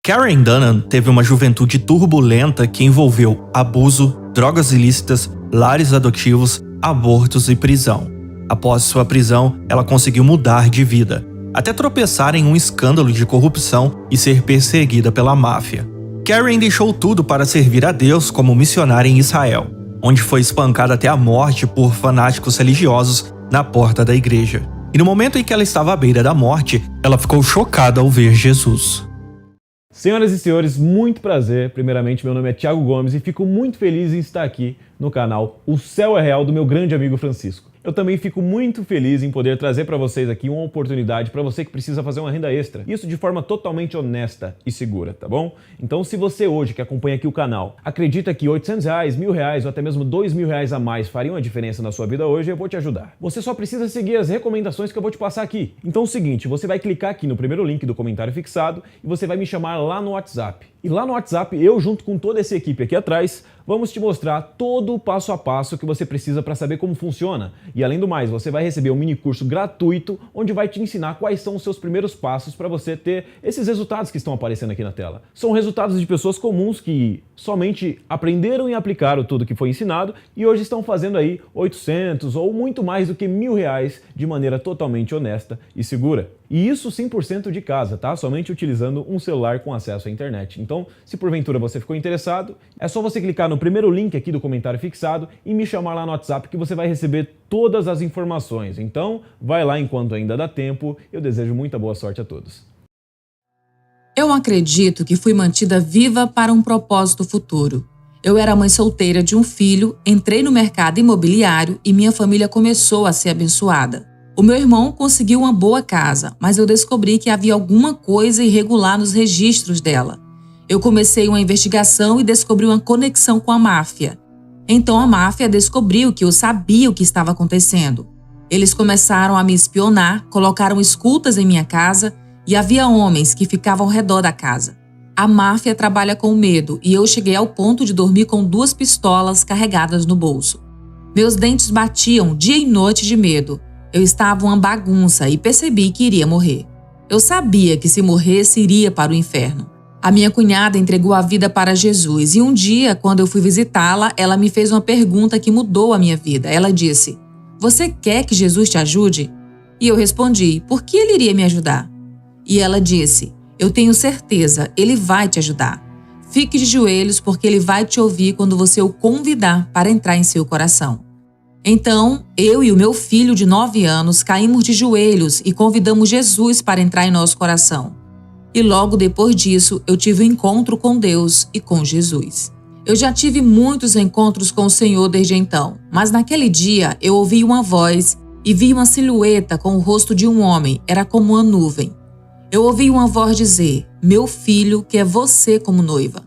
Karen Dunham teve uma juventude turbulenta que envolveu abuso, drogas ilícitas, lares adotivos, abortos e prisão. Após sua prisão, ela conseguiu mudar de vida, até tropeçar em um escândalo de corrupção e ser perseguida pela máfia. Karen deixou tudo para servir a Deus como missionária em Israel, onde foi espancada até a morte por fanáticos religiosos na porta da igreja. E no momento em que ela estava à beira da morte, ela ficou chocada ao ver Jesus. Senhoras e senhores, muito prazer. Primeiramente, meu nome é Thiago Gomes e fico muito feliz em estar aqui no canal O Céu é Real do meu grande amigo Francisco. Eu também fico muito feliz em poder trazer para vocês aqui uma oportunidade para você que precisa fazer uma renda extra. Isso de forma totalmente honesta e segura, tá bom? Então, se você hoje que acompanha aqui o canal acredita que R$800, R$1.000 ou até mesmo R$2.000 a mais fariam a diferença na sua vida hoje, eu vou te ajudar. Você só precisa seguir as recomendações que eu vou te passar aqui. Então é o seguinte, você vai clicar aqui no primeiro link do comentário fixado e você vai me chamar lá no WhatsApp. E lá no WhatsApp, eu junto com toda essa equipe aqui atrás, vamos te mostrar todo o passo a passo que você precisa para saber como funciona. E além do mais, você vai receber um mini curso gratuito, onde vai te ensinar quais são os seus primeiros passos para você ter esses resultados que estão aparecendo aqui na tela. São resultados de pessoas comuns que somente aprenderam e aplicaram tudo que foi ensinado e hoje estão fazendo aí 800 ou muito mais do que R$1.000 de maneira totalmente honesta e segura. E isso 100% de casa, tá? Somente utilizando um celular com acesso à internet. Então, se porventura você ficou interessado, é só você clicar no primeiro link aqui do comentário fixado e me chamar lá no WhatsApp que você vai receber todas as informações. Então, vai lá enquanto ainda dá tempo. Eu desejo muita boa sorte a todos. Eu acredito que fui mantida viva para um propósito futuro. Eu era mãe solteira de um filho, entrei no mercado imobiliário e minha família começou a ser abençoada. O meu irmão conseguiu uma boa casa, mas eu descobri que havia alguma coisa irregular nos registros dela. Eu comecei uma investigação e descobri uma conexão com a máfia. Então a máfia descobriu que eu sabia o que estava acontecendo. Eles começaram a me espionar, colocaram escutas em minha casa e havia homens que ficavam ao redor da casa. A máfia trabalha com medo e eu cheguei ao ponto de dormir com 2 pistolas carregadas no bolso. Meus dentes batiam dia e noite de medo. Eu estava uma bagunça e percebi que iria morrer. Eu sabia que se morresse iria para o inferno. A minha cunhada entregou a vida para Jesus e um dia, quando eu fui visitá-la, ela me fez uma pergunta que mudou a minha vida. Ela disse: "Você quer que Jesus te ajude?" E eu respondi: "Por que ele iria me ajudar?" E ela disse: "Eu tenho certeza, ele vai te ajudar. Fique de joelhos porque ele vai te ouvir quando você o convidar para entrar em seu coração." Então, eu e o meu filho de 9 anos caímos de joelhos e convidamos Jesus para entrar em nosso coração. E logo depois disso, eu tive um encontro com Deus e com Jesus. Eu já tive muitos encontros com o Senhor desde então, mas naquele dia eu ouvi uma voz e vi uma silhueta com o rosto de um homem, era como uma nuvem. Eu ouvi uma voz dizer: "Meu filho quer você como noiva."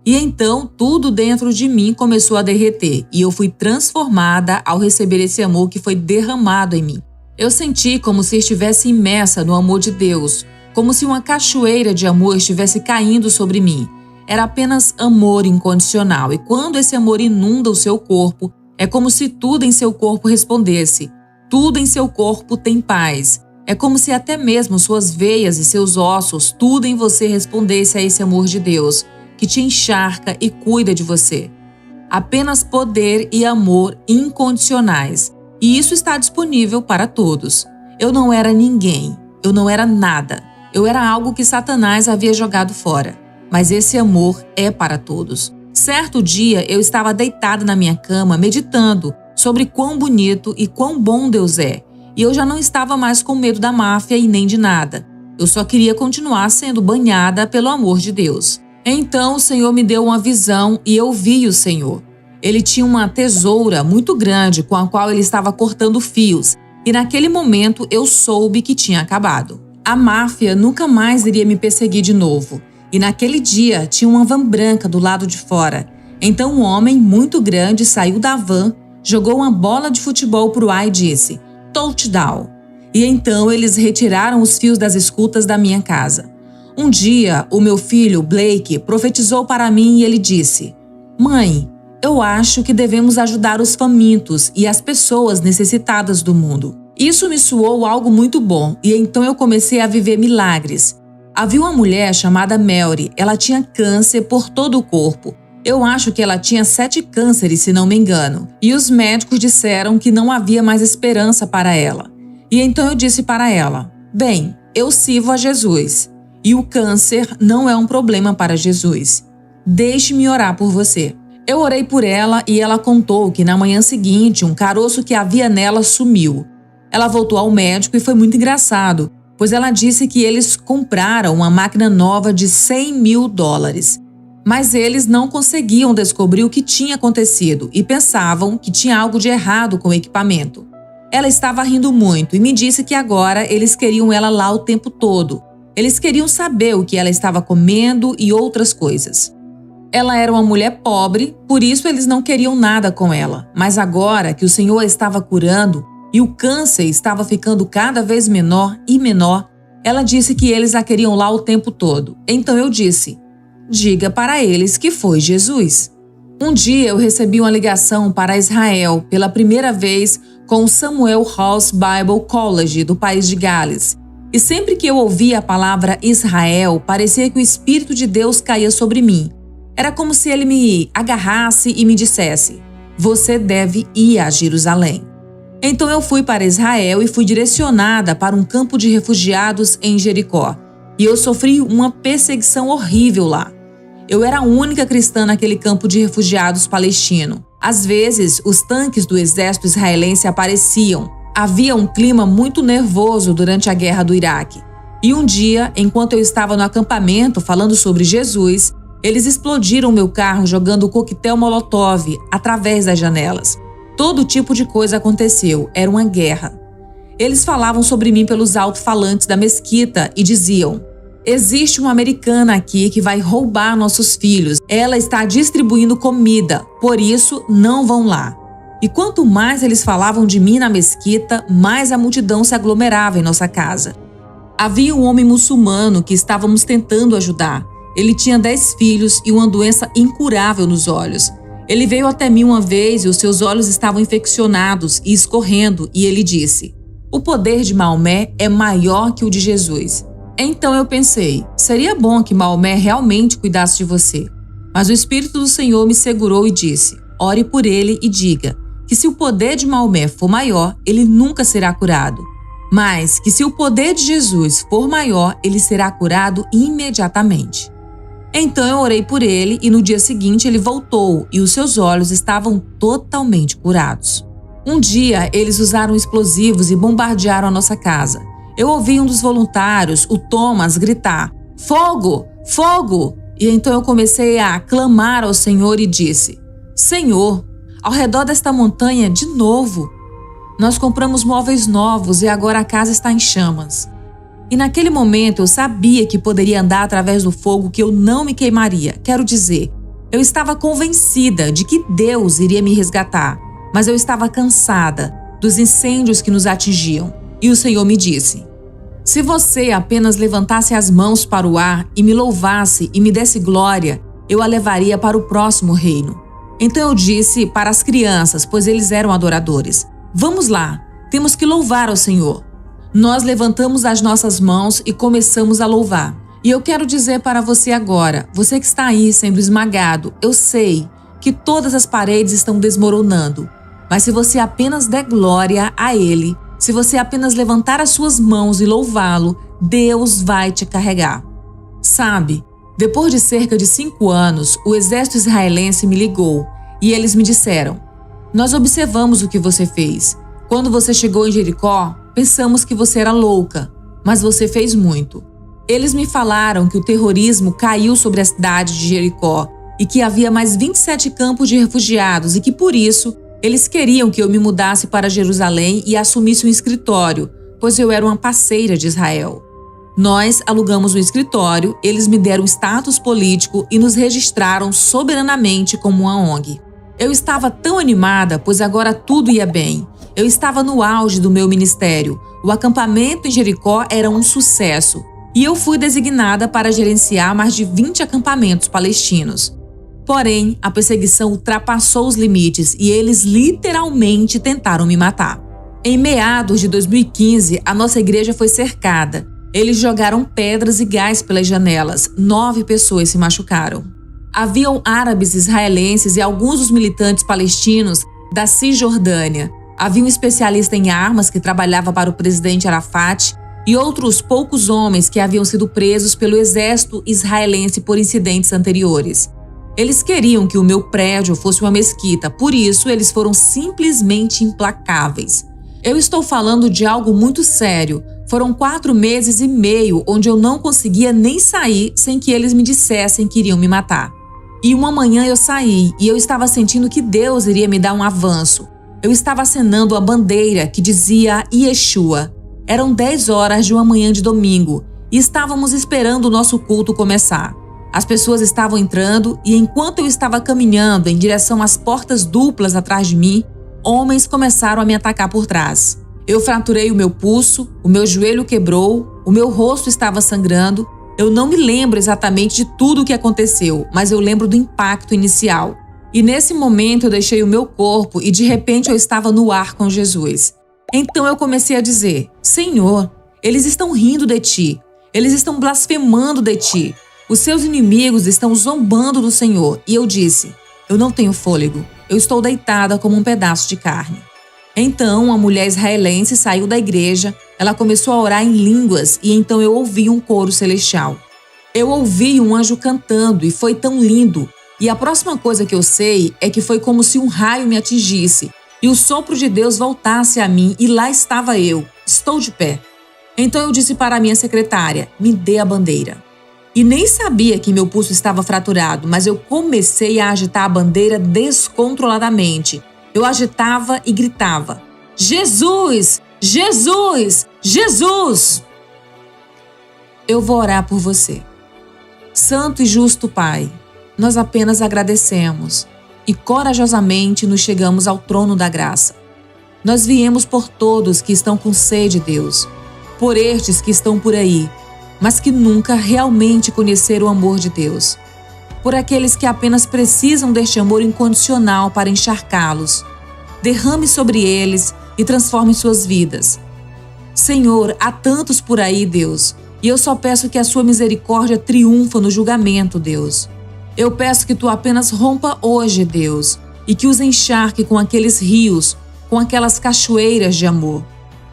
E então tudo dentro de mim começou a derreter e eu fui transformada ao receber esse amor que foi derramado em mim. Eu senti como se estivesse imersa no amor de Deus, como se uma cachoeira de amor estivesse caindo sobre mim. Era apenas amor incondicional e quando esse amor inunda o seu corpo, é como se tudo em seu corpo respondesse. Tudo em seu corpo tem paz. É como se até mesmo suas veias e seus ossos, tudo em você respondesse a esse amor de Deus, que te encharca e cuida de você. Apenas poder e amor incondicionais. E isso está disponível para todos. Eu não era ninguém. Eu não era nada. Eu era algo que Satanás havia jogado fora. Mas esse amor é para todos. Certo dia, eu estava deitada na minha cama, meditando sobre quão bonito e quão bom Deus é. E eu já não estava mais com medo da máfia e nem de nada. Eu só queria continuar sendo banhada pelo amor de Deus. Então o Senhor me deu uma visão e eu vi o Senhor. Ele tinha uma tesoura muito grande com a qual ele estava cortando fios. E naquele momento eu soube que tinha acabado. A máfia nunca mais iria me perseguir de novo. E naquele dia tinha uma van branca do lado de fora. Então um homem muito grande saiu da van, jogou uma bola de futebol para o ar e disse: "Touchdown." E então eles retiraram os fios das escutas da minha casa. Um dia, o meu filho, Blake, profetizou para mim e ele disse: "Mãe, eu acho que devemos ajudar os famintos e as pessoas necessitadas do mundo." Isso me soou algo muito bom e então eu comecei a viver milagres. Havia uma mulher chamada Mary, ela tinha câncer por todo o corpo. Eu acho que ela tinha 7 cânceres, se não me engano. E os médicos disseram que não havia mais esperança para ela. E então eu disse para ela: bem, eu sirvo a Jesus. E o câncer não é um problema para Jesus. Deixe-me orar por você. Eu orei por ela e ela contou que na manhã seguinte um caroço que havia nela sumiu. Ela voltou ao médico e foi muito engraçado, pois ela disse que eles compraram uma máquina nova de $100.000. Mas eles não conseguiam descobrir o que tinha acontecido e pensavam que tinha algo de errado com o equipamento. Ela estava rindo muito e me disse que agora eles queriam ela lá o tempo todo. Eles queriam saber o que ela estava comendo e outras coisas. Ela era uma mulher pobre, por isso eles não queriam nada com ela. Mas agora que o Senhor a estava curando e o câncer estava ficando cada vez menor e menor, ela disse que eles a queriam lá o tempo todo. Então eu disse: diga para eles que foi Jesus. Um dia eu recebi uma ligação para Israel pela primeira vez com o Samuel House Bible College do país de Gales. E sempre que eu ouvia a palavra Israel, parecia que o Espírito de Deus caía sobre mim. Era como se ele me agarrasse e me dissesse: você deve ir a Jerusalém. Então eu fui para Israel e fui direcionada para um campo de refugiados em Jericó. E eu sofri uma perseguição horrível lá. Eu era a única cristã naquele campo de refugiados palestino. Às vezes, os tanques do exército israelense apareciam. Havia um clima muito nervoso durante a guerra do Iraque. E um dia, enquanto eu estava no acampamento falando sobre Jesus, eles explodiram meu carro jogando coquetel molotov através das janelas. Todo tipo de coisa aconteceu, era uma guerra. Eles falavam sobre mim pelos alto-falantes da mesquita e diziam: existe uma americana aqui que vai roubar nossos filhos. Ela está distribuindo comida, por isso não vão lá. E quanto mais eles falavam de mim na mesquita, mais a multidão se aglomerava em nossa casa. Havia um homem muçulmano que estávamos tentando ajudar. Ele tinha 10 filhos e uma doença incurável nos olhos. Ele veio até mim uma vez e os seus olhos estavam infeccionados e escorrendo, e ele disse: o poder de Maomé é maior que o de Jesus. Então eu pensei, seria bom que Maomé realmente cuidasse de você. Mas o Espírito do Senhor me segurou e disse: ore por ele e diga que se o poder de Maomé for maior, ele nunca será curado. Mas que se o poder de Jesus for maior, ele será curado imediatamente. Então eu orei por ele e no dia seguinte ele voltou e os seus olhos estavam totalmente curados. Um dia eles usaram explosivos e bombardearam a nossa casa. Eu ouvi um dos voluntários, o Thomas, gritar: fogo! Fogo! E então eu comecei a clamar ao Senhor e disse: Senhor, ao redor desta montanha de novo. Nós compramos móveis novos e agora a casa está em chamas. E naquele momento eu sabia que poderia andar através do fogo, que eu não me queimaria. Quero dizer, eu estava convencida de que Deus iria me resgatar, mas eu estava cansada dos incêndios que nos atingiam. E o Senhor me disse: se você apenas levantasse as mãos para o ar e me louvasse e me desse glória, eu a levaria para o próximo reino. Então eu disse para as crianças, pois eles eram adoradores: vamos lá, temos que louvar ao Senhor. Nós levantamos as nossas mãos e começamos a louvar. E eu quero dizer para você agora, você que está aí sendo esmagado, eu sei que todas as paredes estão desmoronando, mas se você apenas der glória a Ele, se você apenas levantar as suas mãos e louvá-lo, Deus vai te carregar. Sabe, depois de cerca de 5 anos, o exército israelense me ligou e eles me disseram: nós observamos o que você fez. Quando você chegou em Jericó, pensamos que você era louca, mas você fez muito. Eles me falaram que o terrorismo caiu sobre a cidade de Jericó e que havia mais 27 campos de refugiados e que, por isso, eles queriam que eu me mudasse para Jerusalém e assumisse um escritório, pois eu era uma parceira de Israel. Nós alugamos um escritório, eles me deram status político e nos registraram soberanamente como uma ONG. Eu estava tão animada, pois agora tudo ia bem. Eu estava no auge do meu ministério. O acampamento em Jericó era um sucesso. E eu fui designada para gerenciar mais de 20 acampamentos palestinos. Porém, a perseguição ultrapassou os limites e eles literalmente tentaram me matar. Em meados de 2015, a nossa igreja foi cercada Eles jogaram pedras e gás pelas janelas. 9 pessoas se machucaram. Haviam árabes israelenses e alguns dos militantes palestinos da Cisjordânia. Havia um especialista em armas que trabalhava para o presidente Arafat e outros poucos homens que haviam sido presos pelo exército israelense por incidentes anteriores. Eles queriam que o meu prédio fosse uma mesquita, por isso eles foram simplesmente implacáveis. Eu estou falando de algo muito sério. Foram 4 meses e meio onde eu não conseguia nem sair sem que eles me dissessem que iriam me matar. E uma manhã eu saí e eu estava sentindo que Deus iria me dar um avanço. Eu estava acenando a bandeira que dizia Yeshua. Eram 10 horas de uma manhã de domingo e estávamos esperando o nosso culto começar. As pessoas estavam entrando e enquanto eu estava caminhando em direção às portas duplas atrás de mim, homens começaram a me atacar por trás. Eu fraturei o meu pulso, o meu joelho quebrou, o meu rosto estava sangrando. Eu não me lembro exatamente de tudo o que aconteceu, mas eu lembro do impacto inicial. E nesse momento eu deixei o meu corpo e de repente eu estava no ar com Jesus. Então eu comecei a dizer: Senhor, eles estão rindo de ti, eles estão blasfemando de ti, os seus inimigos estão zombando do Senhor. E eu disse: eu não tenho fôlego, eu estou deitada como um pedaço de carne. Então uma mulher israelense saiu da igreja, ela começou a orar em línguas e então eu ouvi um coro celestial. Eu ouvi um anjo cantando e foi tão lindo. E a próxima coisa que eu sei é que foi como se um raio me atingisse e o sopro de Deus voltasse a mim e lá estava eu, estou de pé. Então eu disse para a minha secretária: me dê a bandeira. E nem sabia que meu pulso estava fraturado, mas eu comecei a agitar a bandeira descontroladamente. Eu agitava e gritava: Jesus! Jesus! Jesus! Eu vou orar por você. Santo e justo Pai, nós apenas agradecemos e corajosamente nos chegamos ao trono da graça. Nós viemos por todos que estão com sede, Deus, por estes que estão por aí, mas que nunca realmente conheceram o amor de Deus, por aqueles que apenas precisam deste amor incondicional para encharcá-los. Derrame sobre eles e transforme suas vidas. Senhor, há tantos por aí, Deus, e eu só peço que a sua misericórdia triunfa no julgamento, Deus. Eu peço que tu apenas rompa hoje, Deus, e que os encharque com aqueles rios, com aquelas cachoeiras de amor.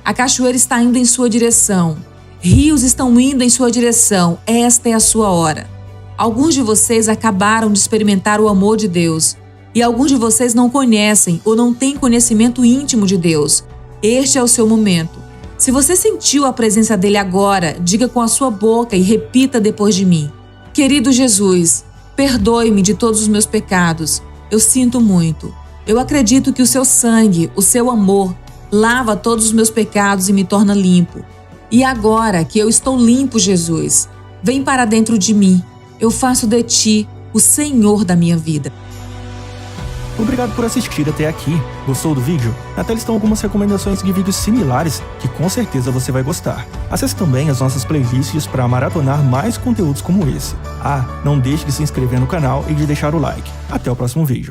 A cachoeira está indo em sua direção. Rios estão indo em sua direção. Esta é a sua hora. Alguns de vocês acabaram de experimentar o amor de Deus. E alguns de vocês não conhecem ou não têm conhecimento íntimo de Deus. Este é o seu momento. Se você sentiu a presença dele agora, diga com a sua boca e repita depois de mim: Querido Jesus, perdoe-me de todos os meus pecados. Eu sinto muito. Eu acredito que o seu sangue, o seu amor, lava todos os meus pecados e me torna limpo. E agora que eu estou limpo, Jesus, vem para dentro de mim. Eu faço de ti o Senhor da minha vida. Obrigado por assistir até aqui. Gostou do vídeo? Na tela estão algumas recomendações de vídeos similares que com certeza você vai gostar. Acesse também as nossas playlists para maratonar mais conteúdos como esse. Não deixe de se inscrever no canal e de deixar o like. Até o próximo vídeo.